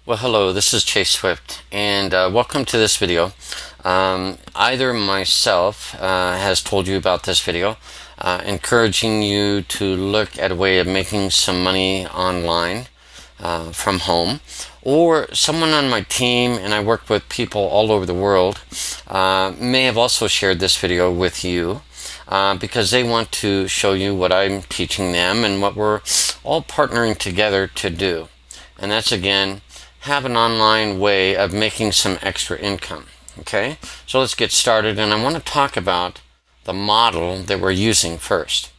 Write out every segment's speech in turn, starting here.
Well, hello, this is Chase Swift, and welcome to this video. Either myself has told you about this video, encouraging you to look at a way of making some money online from home, or someone on my team, and I work with people all over the world, may have also shared this video with you because they want to show you what I'm teaching them and what we're all partnering together to do. And that's, again, have an online way of making some extra income. Okay, so let's get started, and I want to talk about the model that we're using first.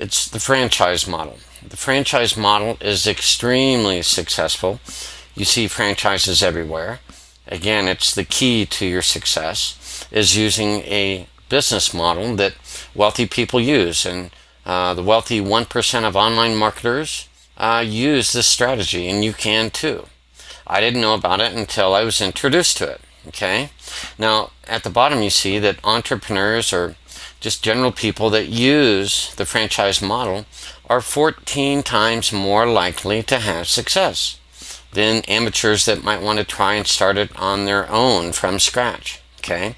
It's the franchise model. The franchise model is extremely successful. You see franchises everywhere. Again, it's the key to your success, is using a business model that wealthy people use, and the wealthy 1% of online marketers use this strategy, and you can too. I didn't know about it until I was introduced to it. Okay, now at the bottom you see that entrepreneurs, or just general people that use the franchise model, are 14 times more likely to have success than amateurs that might want to try and start it on their own from scratch. Okay,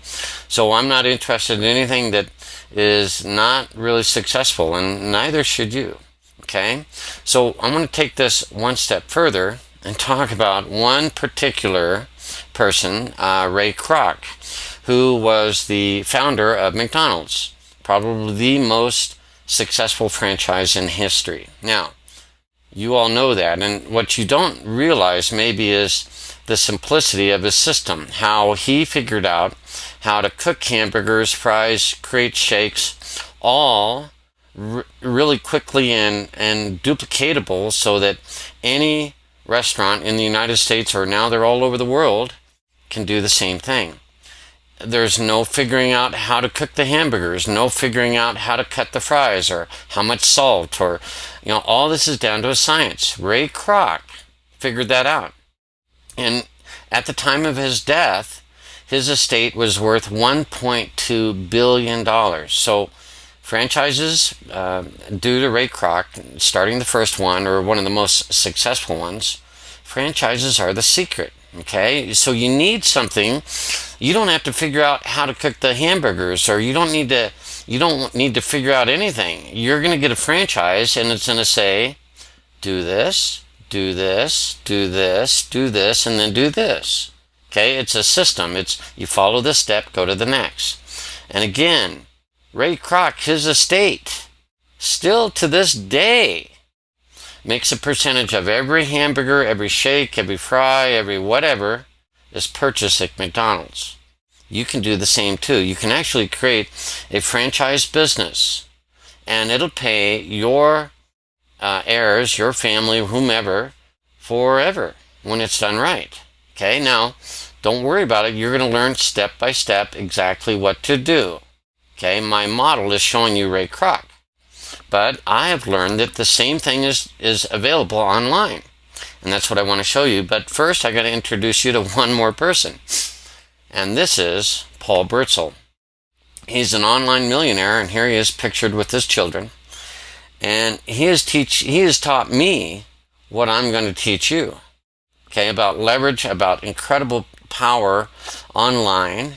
so I'm not interested in anything that is not really successful, and neither should you. Okay, so I'm going to take this one step further and talk about one particular person, Ray Kroc, who was the founder of McDonald's, probably the most successful franchise in history. Now, you all know that, and what you don't realize maybe is the simplicity of his system, how he figured out how to cook hamburgers, fries, create shakes, all really quickly and duplicatable, so that any restaurant in the United States, or now they're all over the world, can do the same thing. There's no figuring out how to cook the hamburgers, no figuring out how to cut the fries, or how much salt, or all this is down to a science. Ray Kroc figured that out, and at the time of his death, his estate was worth $1.2 billion. So franchises, due to Ray Kroc starting the first one, or one of the most successful ones, franchises are the secret. Okay, so you need something. You don't have to figure out how to cook the hamburgers, or you don't need to figure out anything. You're going to get a franchise, and it's going to say, do this, do this, do this, do this, and then do this. Okay, it's a system. It's, you follow this step, go to the next. And again, Ray Kroc, his estate, still to this day, makes a percentage of every hamburger, every shake, every fry, every whatever is purchased at McDonald's. You can do the same too. You can actually create a franchise business, and it'll pay your heirs, your family, whomever, forever when it's done right. Okay, now don't worry about it. You're going to learn step by step exactly what to do. Okay, my model is showing you Ray Kroc, but I have learned that the same thing is available online, and that's what I want to show you. But first, I got to introduce you to one more person, and this is Paul Brittle. He's an online millionaire, and here he is pictured with his children, and he has taught me what I'm going to teach you. Okay, about leverage, about incredible power online,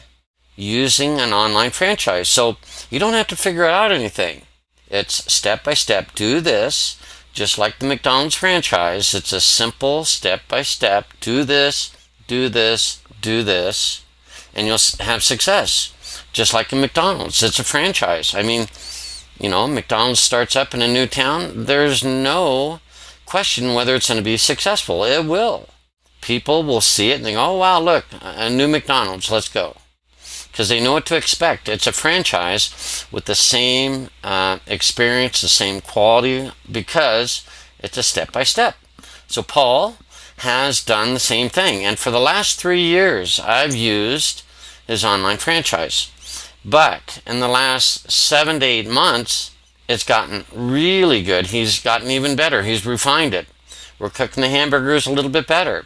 using an online franchise. So you don't have to figure out anything. It's step by step. Do this, just like the McDonald's franchise. It's a simple step by step. Do this, do this, do this, and you'll have success. Just like in McDonald's, it's a franchise. I mean, McDonald's starts up in a new town. There's no question whether it's going to be successful. It will. People will see it and think, oh wow, look, a new McDonald's, let's go. Because they know what to expect. It's a franchise with the same experience, the same quality, because it's a step-by-step. So Paul has done the same thing. And for the last 3 years, I've used his online franchise. But in the last 7 to 8 months, it's gotten really good. He's gotten even better. He's refined it. We're cooking the hamburgers a little bit better.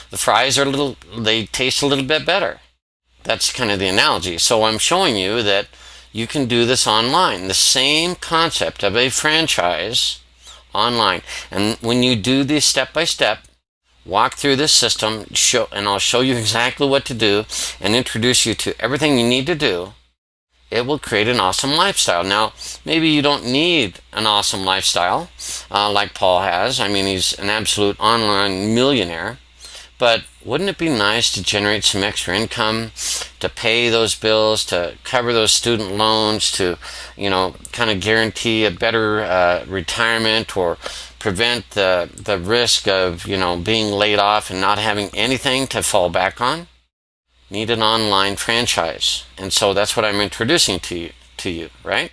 The fries they taste a little bit better. That's kind of the analogy. So I'm showing you that you can do this online. The same concept of a franchise online. And when you do this step by step, walk through this system, and I'll show you exactly what to do and introduce you to everything you need to do. It will create an awesome lifestyle. Now, maybe you don't need an awesome lifestyle like Paul has. I mean, he's an absolute online millionaire. But wouldn't it be nice to generate some extra income, to pay those bills, to cover those student loans, to, kind of guarantee a better retirement, or prevent the risk of, being laid off and not having anything to fall back on? Need an online franchise. And so that's what I'm introducing to you, right?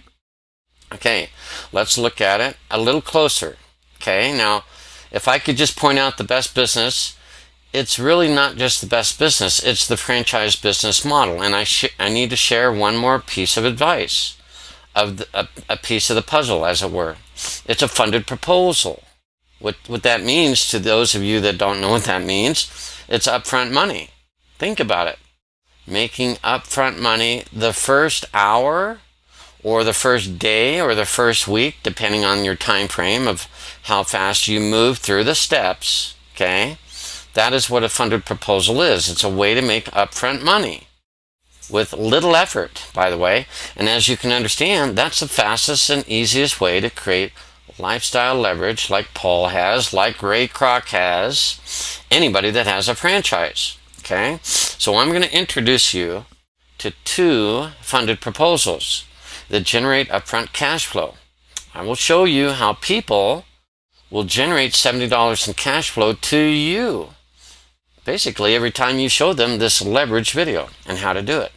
Okay, let's look at it a little closer. Okay, now, if I could just point out the best business, it's really not just the best business, it's the franchise business model. And I need to share one more piece of advice, of a piece of the puzzle, as it were. It's a funded proposal. What that means, to those of you that don't know what that means, it's upfront money. Think about it. Making upfront money the first hour, or the first day, or the first week, depending on your time frame of how fast you move through the steps. Okay? That is what a funded proposal is. It's a way to make upfront money with little effort, by the way. And as you can understand, that's the fastest and easiest way to create lifestyle leverage, like Paul has, like Ray Kroc has, anybody that has a franchise. Okay? So I'm going to introduce you to 2 funded proposals that generate upfront cash flow. I will show you how people will generate $70 in cash flow to you, basically every time you show them this leverage video, and how to do it.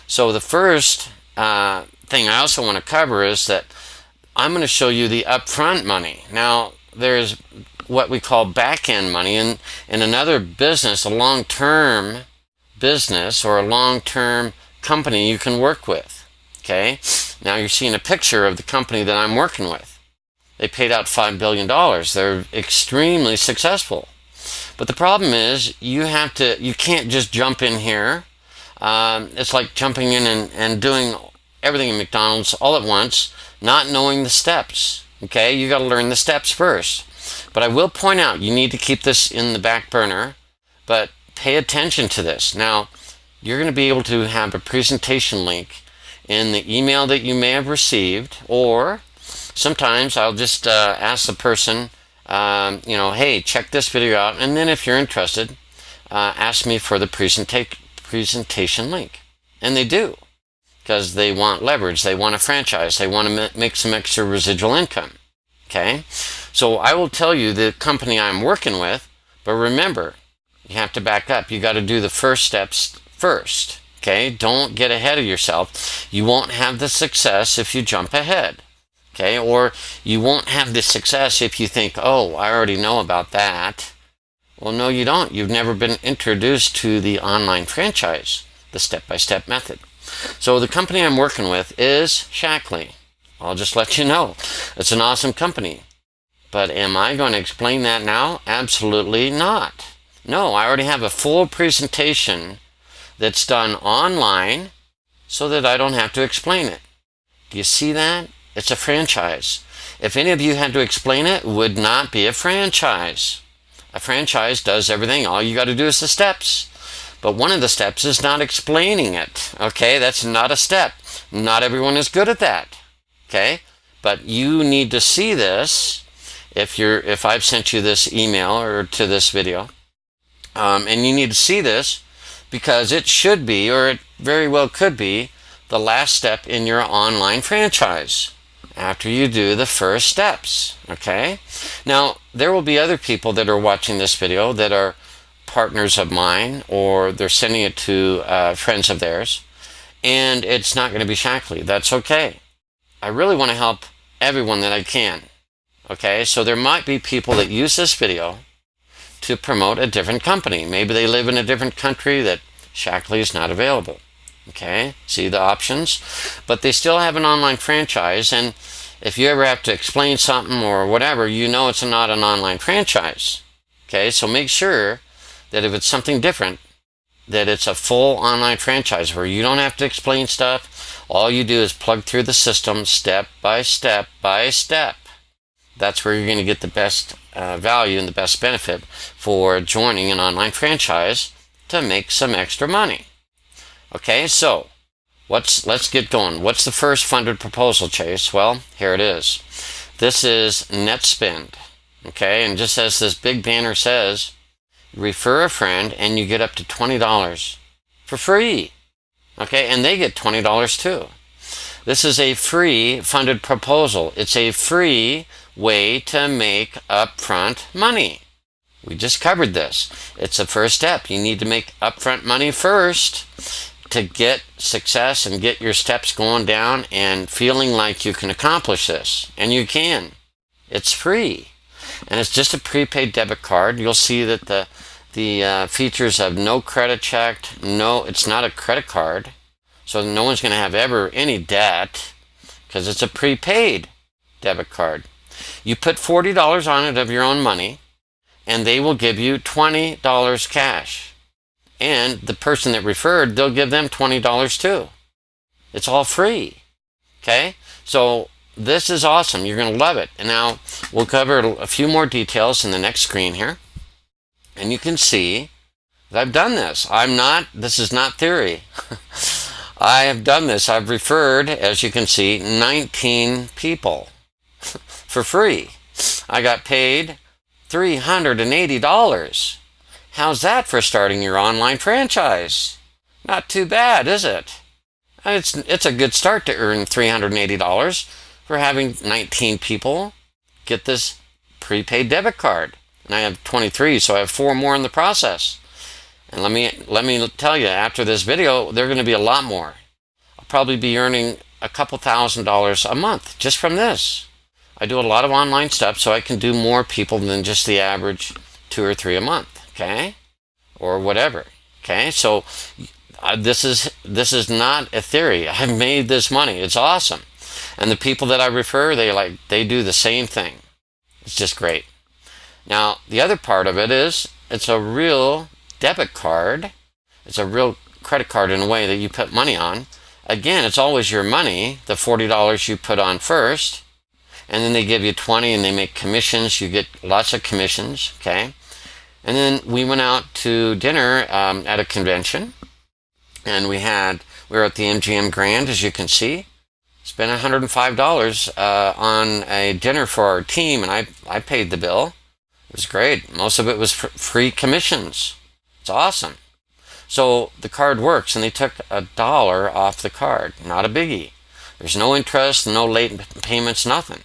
So the first thing I also want to cover is that I'm going to show you the upfront money. Now, there's what we call back-end money in another business, a long-term business or a long-term company you can work with. Okay? Now you're seeing a picture of the company that I'm working with. They paid out $5 billion. They're extremely successful. But the problem is you can't just jump in here. It's like jumping in and doing everything in McDonald's all at once, not knowing the steps. Okay? You got to learn the steps first. But I will point out, you need to keep this in the back burner, but pay attention to this. Now, you're going to be able to have a presentation link in the email that you may have received, or sometimes I'll just ask the person, hey, check this video out, and then if you're interested, ask me for the presentation link. And they do, because they want leverage, they want a franchise, they want to make some extra residual income. Okay? So I will tell you the company I'm working with, but remember, you have to back up. You got to do the first steps first. Okay? Don't get ahead of yourself. You won't have the success if you jump ahead. Okay? Or you won't have the success if you think, oh, I already know about that. Well, no, you don't. You've never been introduced to the online franchise, the step-by-step method. So the company I'm working with is Shackley. I'll just let you know. It's an awesome company. But am I going to explain that now? Absolutely not. No, I already have a full presentation that's done online so that I don't have to explain it. Do you see that? It's a franchise. If any of you had to explain it, it would not be a franchise. A franchise does everything. All you got to do is the steps. But one of the steps is not explaining it. Okay, that's not a step. Not everyone is good at that. Okay, but you need to see this if I've sent you this email or to this video, and you need to see this because it should be, or it very well could be, the last step in your online franchise after you do the first steps. Okay, now there will be other people that are watching this video that are partners of mine, or they're sending it to friends of theirs, and it's not going to be Shackley. That's okay. I really want to help everyone that I can. Okay, so there might be people that use this video to promote a different company. Maybe they live in a different country that Shackley is not available. Okay, see the options? But they still have an online franchise, and if you ever have to explain something or whatever, you know it's not an online franchise. Okay, so make sure that if it's something different, that it's a full online franchise where you don't have to explain stuff. All you do is plug through the system step by step by step. that's where you're going to get the best value and the best benefit for joining an online franchise to make some extra money. Okay, so let's get going. What's the first funded proposal, Chase? Well, here it is. This is Netspend. Okay, and just as this big banner says, refer a friend and you get up to $20 for free. Okay, and they get $20 too. This is a free funded proposal. It's a free way to make upfront money. We just covered this. It's the first step. You need to make upfront money first to get success and get your steps going down and feeling like you can accomplish this. And you can. It's free. And it's just a prepaid debit card. You'll see that the features of no credit checked. No, it's not a credit card. So no one's going to have ever any debt because it's a prepaid debit card. You put $40 on it of your own money and they will give you $20 cash. And the person that referred, they'll give them $20 too. It's all free. Okay? So this is awesome. You're going to love it. And now we'll cover a few more details in the next screen here. And you can see that I've done this. This is not theory. I have done this. I've referred, as you can see, 19 people for free. I got paid $380. How's that for starting your online franchise? Not too bad, is it? It's a good start to earn $380 for having 19 people get this prepaid debit card. And I have 23, so I have 4 more in the process. And let me tell you, after this video, there are going to be a lot more. I'll probably be earning a couple $1,000s a month just from this. I do a lot of online stuff, so I can do more people than just the average 2 or 3 a month, okay? Or whatever, okay? So this is not a theory. I've made this money. It's awesome. And the people that I refer, they do the same thing. It's just great. Now, the other part of it is it's a real debit card. It's a real credit card in a way that you put money on. Again, it's always your money, the $40 you put on first, and then they give you 20 and they make commissions. You get lots of commissions, okay? And then we went out to dinner at a convention, and we were at the MGM Grand, as you can see. Spent $105 on a dinner for our team, and I paid the bill. It was great. Most of it was free commissions. It's awesome. So the card works, and they took $1 off the card. Not a biggie. There's no interest, no late payments, nothing.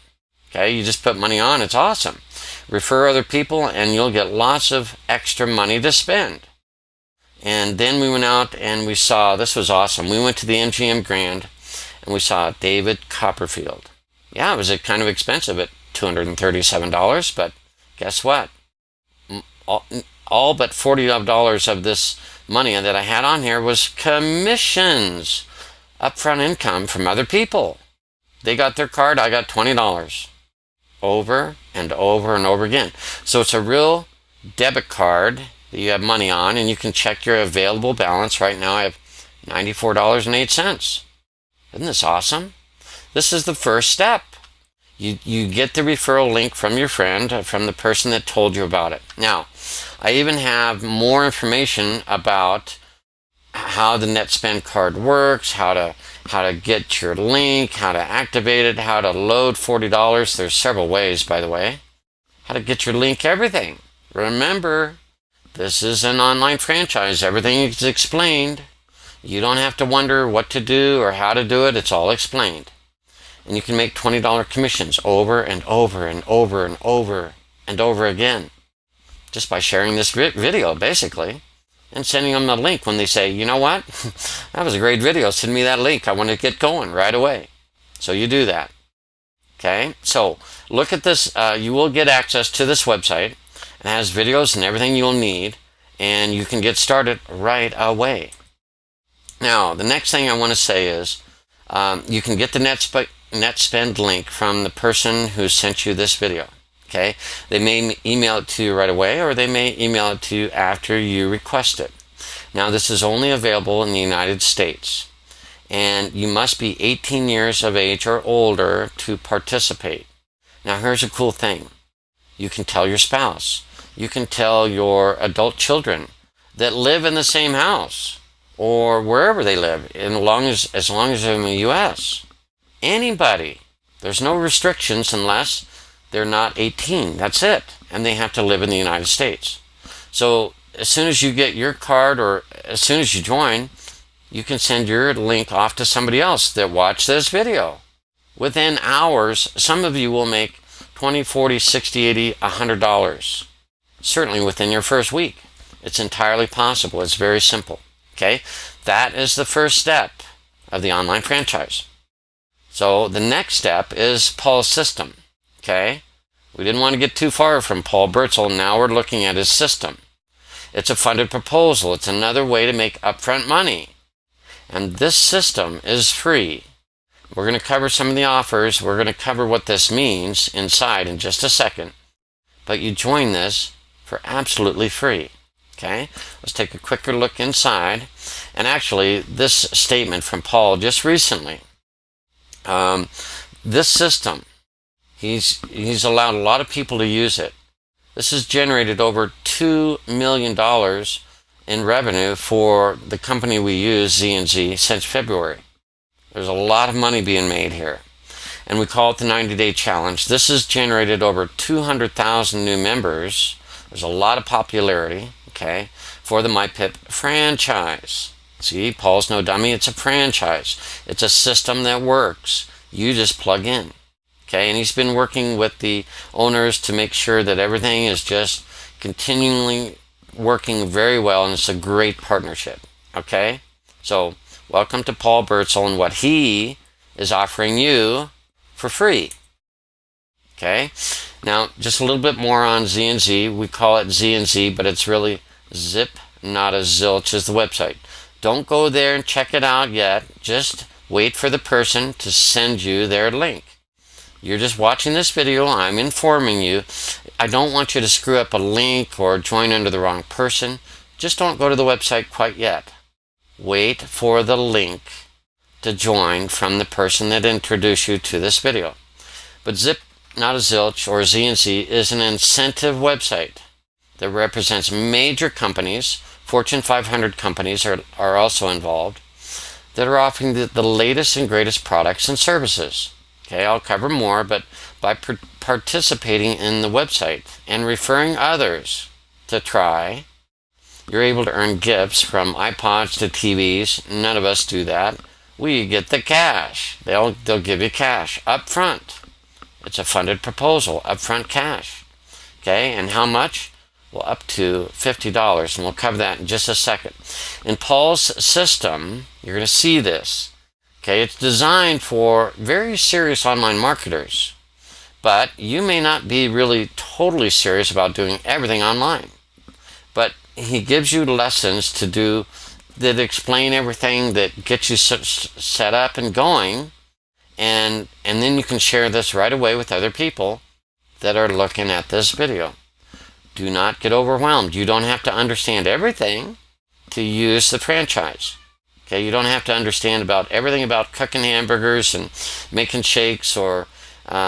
Okay, you just put money on. It's awesome. Refer other people, and you'll get lots of extra money to spend. And then we went out and we saw, this was awesome. We went to the MGM Grand, and we saw David Copperfield. Yeah, it was kind of expensive at $237, but guess what? All but $40 of this money that I had on here was commissions, upfront income from other people. They got their card, I got $20 over and over and over again. So it's a real debit card that you have money on, and you can check your available balance. Right now I have $94.08. Isn't this awesome? This is the first step. You get the referral link from your friend, from the person that told you about it. Now, I even have more information about how the Netspend card works, how to get your link, how to activate it, how to load $40. There's several ways, by the way. How to get your link, everything. Remember, this is an online franchise. Everything is explained. You don't have to wonder what to do or how to do it. It's all explained. And you can make $20 commissions over and over and over and over and over again just by sharing this video, basically, and sending them the link when they say, you know what, that was a great video, send me that link, I want to get going right away. So you do that. Okay, so look at this. You will get access to this website. It has videos and everything you'll need, and you can get started right away. Now, the next thing I want to say is you can get the Netspend link from the person who sent you this video. Okay, they may email it to you right away, or they may email it to you after you request it. Now, this is only available in the United States, and you must be 18 years of age or older to participate. Now here's a cool thing. You can tell your spouse. You can tell your adult children that live in the same house or wherever they live, as long as they're in the U.S. Anybody. There's no restrictions unless they're not 18. That's it. And they have to live in the United States. So as soon as you get your card or as soon as you join, you can send your link off to somebody else that watched this video. Within hours, some of you will make $20, $40, $60, $80, $100. Certainly within your first week. It's entirely possible. It's very simple. Okay? That is the first step of the online franchise. So the next step is Paul's system. Okay? We didn't want to get too far from Paul Brittle. Now we're looking at his system. It's a funded proposal. It's another way to make upfront money. And this system is free. We're going to cover some of the offers. We're going to cover what this means inside in just a second. But you join this for absolutely free. Okay? Let's take a quicker look inside. And actually, this statement from Paul just recently. This system, he's allowed a lot of people to use it. This has generated over $2 million in revenue for the company we use, Z&Z, since February. There's a lot of money being made here. And we call it the 90-day challenge. This has generated over 200,000 new members. There's a lot of popularity, okay, for the MyPip franchise. See, Paul's no dummy. It's a franchise. It's a system that works. You just plug in. Okay, and he's been working with the owners to make sure that everything is just continually working very well, and it's a great partnership. Okay, so welcome to Paul Brittle and what he is offering you for free. Okay, now just a little bit more on Z&Z. We call it Z&Z, but it's really Zip, not a Zilch is the website. Don't go there and check it out yet. Just wait for the person to send you their link. You're just watching this video. I'm informing you. I don't want you to screw up a link or join under the wrong person. Just don't go to the website quite yet. Wait for the link to join from the person that introduced you to this video. But Zip, not a Zilch, or Z&Z is an incentive website that represents major companies. Fortune 500 companies are also involved that are offering the latest and greatest products and services. Okay, I'll cover more, but by participating in the website and referring others to try, you're able to earn gifts from iPods to TVs. None of us do that. We get the cash. They'll give you cash up front. It's a funded proposal, upfront cash. Okay, and how much? Well, up to $50, and we'll cover that in just a second. In Paul's system, you're going to see this. Okay, it's designed for very serious online marketers, but you may not be really totally serious about doing everything online. But he gives you lessons to do that explain everything, that get you set up and going, and then you can share this right away with other people that are looking at this video. Do not get overwhelmed. You don't have to understand everything to use the franchise. Okay, you don't have to understand about everything about cooking hamburgers and making shakes or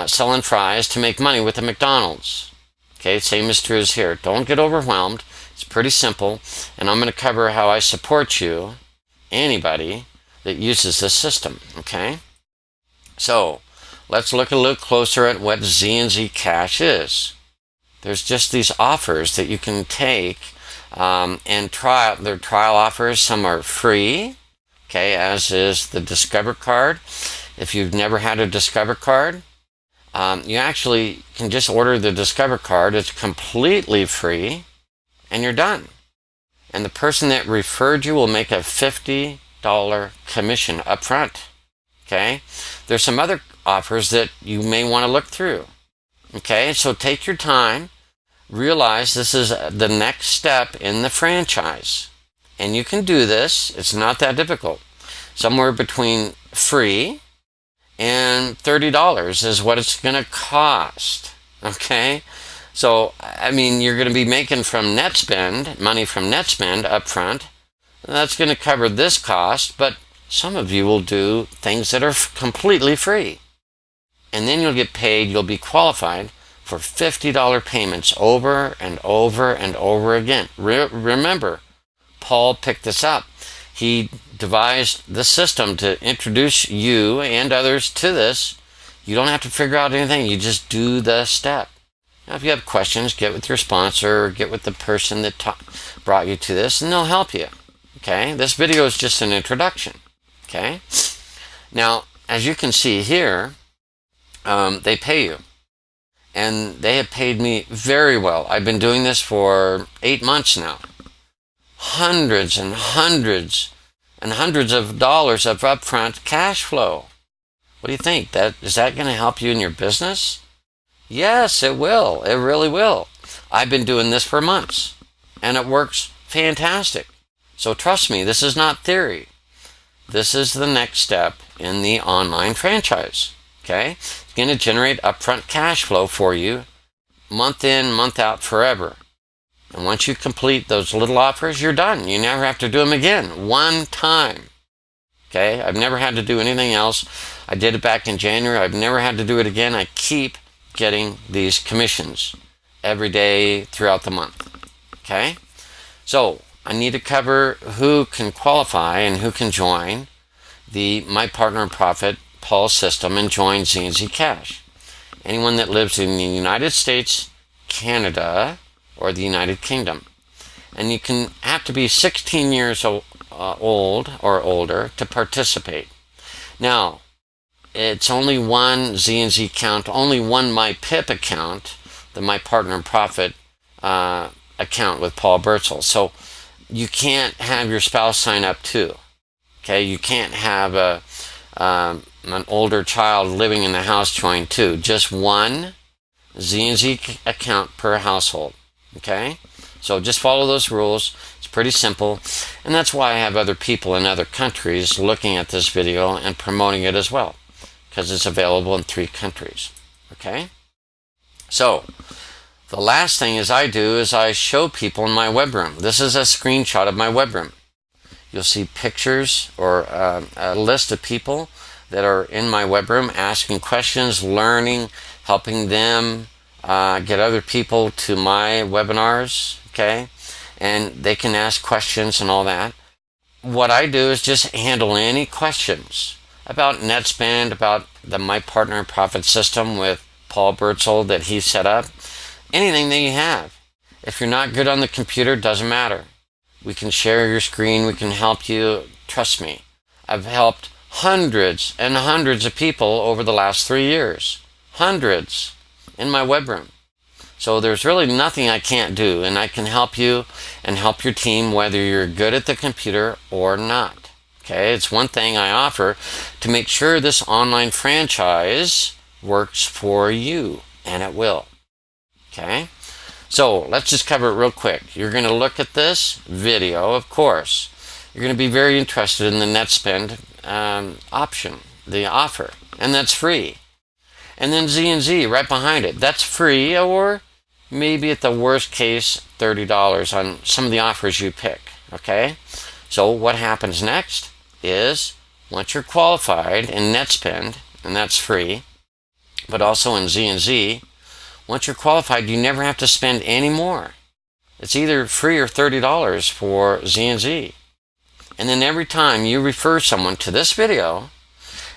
selling fries to make money with the McDonald's. Okay, same is true as here. Don't get overwhelmed. It's pretty simple, and I'm going to cover how I support you, anybody that uses this system. Okay, so let's look a little closer at what Z&Z Cash is. There's just these offers that you can take and try. They're trial offers. Some are free. Okay, as is the Discover card. If you've never had a Discover card, you actually can just order the Discover card. It's completely free, and you're done. And the person that referred you will make a $50 commission up front. Okay, there's some other offers that you may want to look through. Okay, so take your time. Realize this is the next step in the franchise. And you can do this. It's not that difficult. Somewhere between free and $30 is what it's going to cost. Okay? So, I mean, you're going to be making from Netspend, money from Netspend up front. That's going to cover this cost, but some of you will do things that are completely free. and then you'll get paid. You'll be qualified for $50 payments over and over and over again. Remember, Paul picked this up. He devised the system to introduce you and others to this. You don't have to figure out anything. You just do the step. Now, if you have questions, get with your sponsor or get with the person that brought you to this, and they'll help you. Okay? This video is just an introduction. Okay? Now, as you can see here, they pay you. And they have paid me very well. I've been doing this for 8 months now. Hundreds and hundreds and hundreds of dollars of upfront cash flow. What do you think? Is that going to help you in your business? Yes, it will. It really will. I've been doing this for months, and it works fantastic. So trust me, this is not theory. This is the next step in the online franchise. Okay? It's going to generate upfront cash flow for you month in, month out, forever. And once you complete those little offers, you're done. You never have to do them again. One time. Okay? I've never had to do anything else. I did it back in January. I've never had to do it again. I keep getting these commissions every day throughout the month. Okay? So, I need to cover who can qualify and who can join the My Partner in Profit Paul system and join ZCash. Anyone that lives in the United States, Canada, or the United Kingdom. And you have to be 16 years old or older to participate. Now, it's only one Z&Z account, only one MyPip account, the My Partner in Profit account with Paul Brittle. So you can't have your spouse sign up too. Okay, you can't have an older child living in the house join too. Just one Z&Z account per household. Okay, so just follow those rules. It's pretty simple, and that's why I have other people in other countries looking at this video and promoting it as well, because it's available in 3 countries. Okay, so the last thing I do is I show people in my web room. This is a screenshot of my web room. You'll see pictures or a list of people that are in my web room asking questions, learning, helping them get other people to my webinars, okay? And they can ask questions and all that. What I do is just handle any questions about Netspend, about the My Partner in Profit system with Paul Brittle that he set up. Anything that you have. If you're not good on the computer, doesn't matter. We can share your screen. We can help you. Trust me. I've helped hundreds and hundreds of people over the last 3 years. Hundreds. In my web room. So there's really nothing I can't do, and I can help you and help your team whether you're good at the computer or not. Okay, it's one thing I offer to make sure this online franchise works for you, and it will. Okay, so let's just cover it real quick. You're going to look at this video, of course. You're going to be very interested in the Netspend option, the offer, and that's free. And then Z&Z right behind it. That's free, or maybe at the worst case, $30 on some of the offers you pick. Okay? So what happens next is once you're qualified in Netspend, and that's free, but also in Z&Z, once you're qualified, you never have to spend any more. It's either free or $30 for Z&Z. And then every time you refer someone to this video,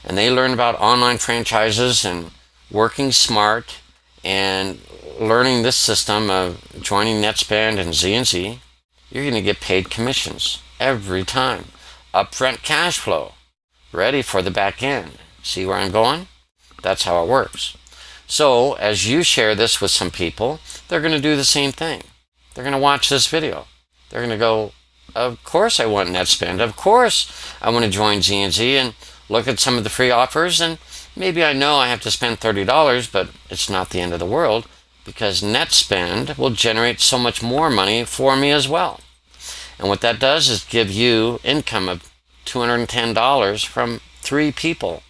and they learn about online franchises and working smart and learning this system of joining Netspend and Z&Z, you're going to get paid commissions every time. Upfront cash flow, ready for the back end. See where I'm going? That's how it works. So as you share this with some people, they're going to do the same thing. They're going to watch this video. They're going to go, of course I want Netspend. Of course I want to join Z&Z and look at some of the free offers, and maybe I know I have to spend $30, but it's not the end of the world because Netspend will generate so much more money for me as well. And what that does is give you income of $210 from 3 people.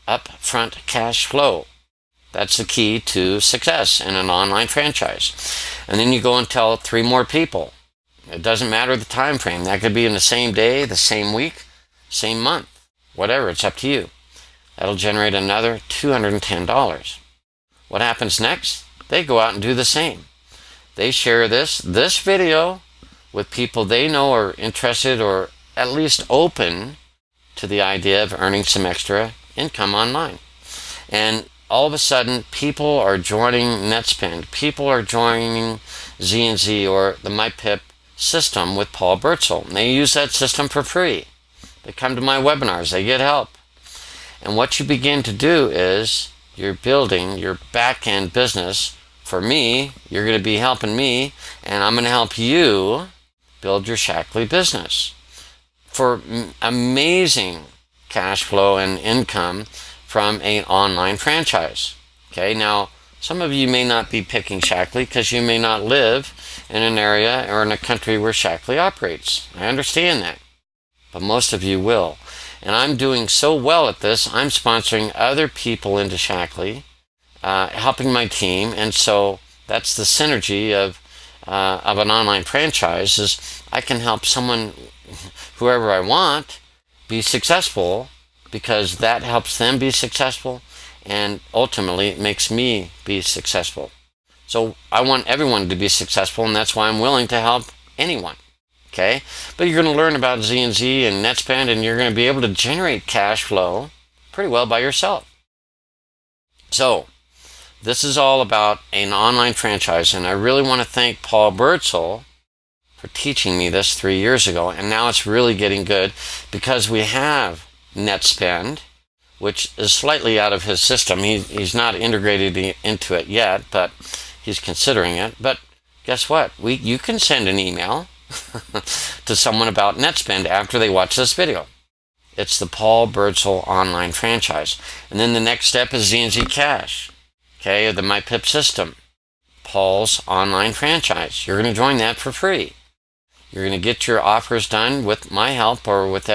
Upfront cash flow. That's the key to success in an online franchise. And then you go and tell 3 more people. It doesn't matter the time frame. That could be in the same day, the same week, same month, whatever. It's up to you. That'll generate another $210. What happens next? They go out and do the same. They share this video with people they know are interested or at least open to the idea of earning some extra income online. And all of a sudden, people are joining Netspend. People are joining Z&Z or the MyPip system with Paul Brittle. And they use that system for free. They come to my webinars. They get help. And what you begin to do is you're building your back-end business. For me, you're going to be helping me, and I'm going to help you build your Shackley business for amazing cash flow and income from an online franchise. Okay, now some of you may not be picking Shackley because you may not live in an area or in a country where Shackley operates. I understand that, but most of you will. And I'm doing so well at this, I'm sponsoring other people into Shackley, helping my team, and so that's the synergy of an online franchise. Is I can help someone, whoever I want, be successful because that helps them be successful, and ultimately it makes me be successful. So I want everyone to be successful, and that's why I'm willing to help anyone. Okay, but you're going to learn about Z&Z and Netspend, and you're going to be able to generate cash flow pretty well by yourself. So this is all about an online franchise, and I really want to thank Paul Brittle for teaching me this 3 years ago, and now it's really getting good because we have Netspend, which is slightly out of his system. He's not integrated into it yet, but he's considering it. But guess what? You can send an email to someone about Netspend after they watch this video. It's the Paul Brittle online franchise. And then the next step is ZCash, okay, the MyPip system, Paul's online franchise. You're going to join that for free. You're going to get your offers done with my help or with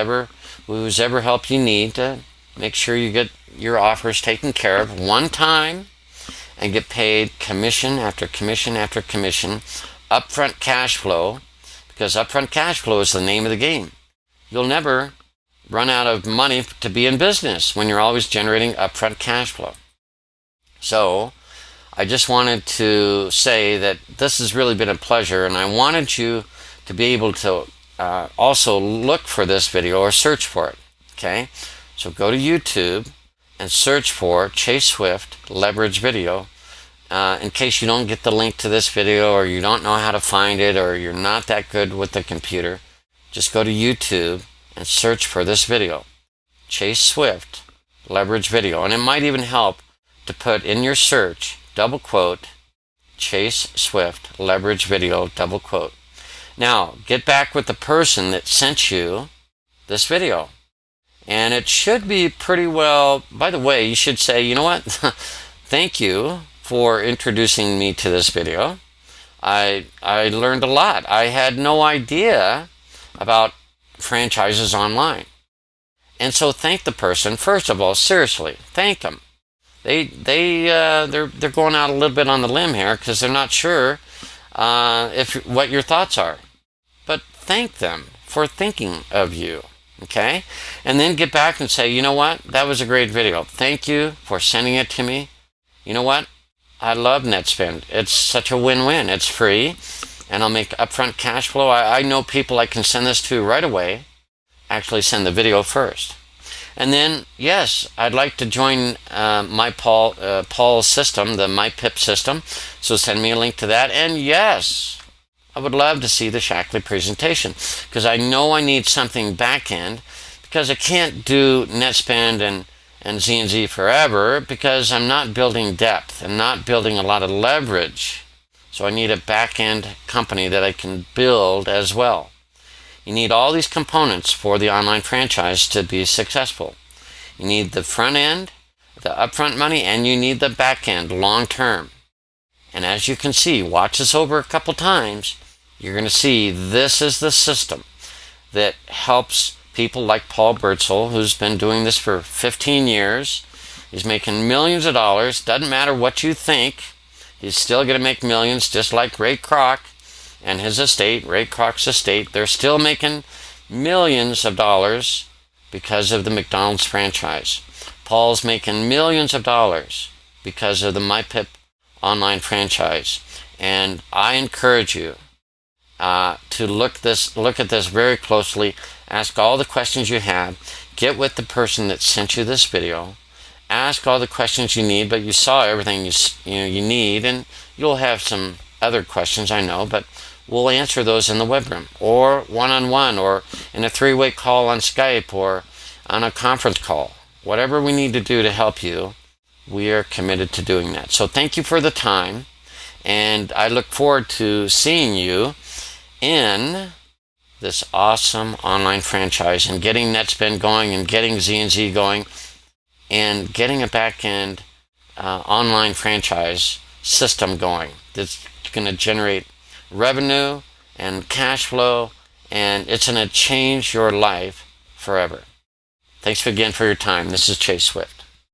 whose ever help you need to make sure you get your offers taken care of one time and get paid commission after commission after commission, upfront cash flow, because upfront cash flow is the name of the game. You'll never run out of money to be in business when you're always generating upfront cash flow. So I just wanted to say that this has really been a pleasure, and I wanted you to be able to also look for this video or search for it. Okay, so go to YouTube and search for Chase Swift Leverage Video. In case you don't get the link to this video, or you don't know how to find it, or you're not that good with the computer, just go to YouTube and search for this video, Chase Swift Leverage Video. And it might even help to put in your search, double quote, Chase Swift Leverage Video, double quote. Now, get back with the person that sent you this video. And it should be pretty well, by the way, you should say, you know what, thank you for introducing me to this video. I learned a lot. I had no idea about franchises online. And so thank the person, first of all, seriously, thank them. They're going out a little bit on the limb here because they're not sure what your thoughts are. But thank them for thinking of you, okay? And then get back and say, you know what, that was a great video. Thank you for sending it to me. You know what? I love Netspend. It's such a win-win. It's free, and I'll make upfront cash flow. I know people I can send this to right away. Actually, send the video first. And then, yes, I'd like to join Paul's system, the MyPip system. So send me a link to that. And yes, I would love to see the Shackley presentation because I know I need something back-end because I can't do Netspend and Z&Z forever because I'm not building depth and not building a lot of leverage. So I need a back-end company that I can build as well. You need all these components for the online franchise to be successful. You need the front end, the upfront money, and you need the back end long term. And as you can see, watch this over a couple times, you're going to see this is the system that helps people like Paul Brittle, who's been doing this for 15 years. He's making millions of dollars. Doesn't matter what you think. He's still going to make millions, just like Ray Kroc and his estate, Ray Kroc's estate. They're still making millions of dollars because of the McDonald's franchise. Paul's making millions of dollars because of the MyPip online franchise. And I encourage you to look at this very closely. Ask all the questions you have. Get with the person that sent you this video. Ask all the questions you need, but you saw everything you need, and you'll have some other questions, I know, but we'll answer those in the web room, or one-on-one, or in a three-way call on Skype, or on a conference call. Whatever we need to do to help you, we are committed to doing that. So thank you for the time, and I look forward to seeing you in this awesome online franchise and getting Netspend going and getting Z&Z going and getting a back-end online franchise system going that's going to generate revenue and cash flow, and it's going to change your life forever. Thanks again for your time. This is Chase Swift.